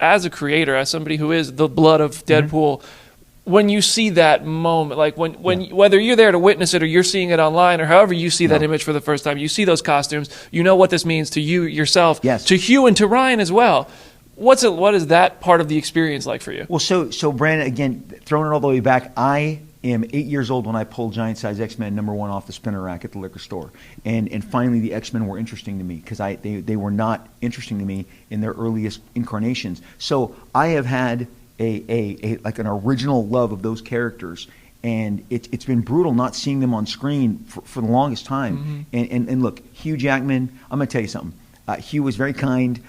as a creator, as somebody who is the blood of Deadpool, when you see that moment, like when whether you're there to witness it or you're seeing it online or however you see that image for the first time, you see those costumes, you know what this means to you yourself, to Hugh and to Ryan as well. What is that part of the experience like for you? Well, so Brandon, again, throwing it all the way back, I am 8 years old when I pulled Giant Size X-Men #1 off the spinner rack at the liquor store, and finally the X-Men were interesting to me because they were not interesting to me in their earliest incarnations. So I have had like an original love of those characters, and it's been brutal not seeing them on screen for the longest time. And look, Hugh Jackman, I'm going to tell you something. Hugh was very kind.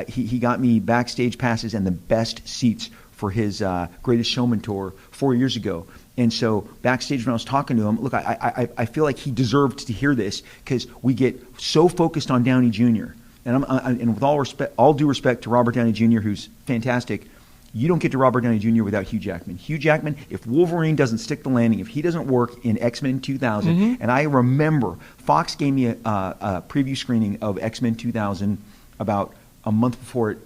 He got me backstage passes and the best seats for his Greatest Showman tour 4 years ago. And so backstage when I was talking to him, look, I feel like he deserved to hear this because we get so focused on Downey Jr. And with all due respect to Robert Downey Jr., who's fantastic, you don't get to Robert Downey Jr. without Hugh Jackman. Hugh Jackman, if Wolverine doesn't stick the landing, if he doesn't work in X-Men 2000, and I remember Fox gave me a preview screening of X-Men 2000 about a month before it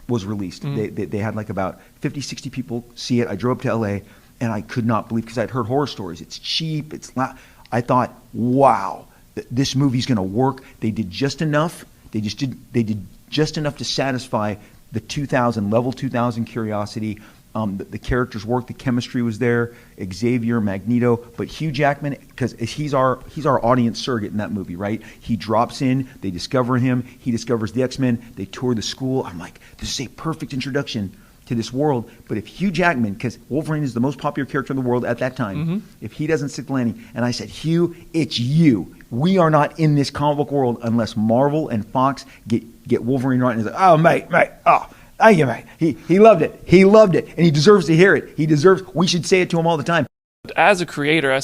was released. They had like about 50, 60 people see it. I drove up to L.A., and I could not believe, because I'd heard horror stories. It's cheap. It's loud. I thought, wow, this movie's going to work. They did just enough. They did just enough to satisfy the level 2000 curiosity. The characters worked, the chemistry was there. Xavier, Magneto, but Hugh Jackman, because he's our audience surrogate in that movie, right? He drops in, they discover him, he discovers the X-Men, they tour the school. I'm like, this is a perfect introduction to this world. But if Hugh Jackman, because Wolverine is the most popular character in the world at that time, if he doesn't stick the landing, and I said, Hugh, it's you. We are not in this comic book world unless Marvel and Fox get Wolverine right. And he's like, oh, mate, oh, thank you, mate. He loved it. He loved it. And he deserves to hear it. We should say it to him all the time. As a creator, as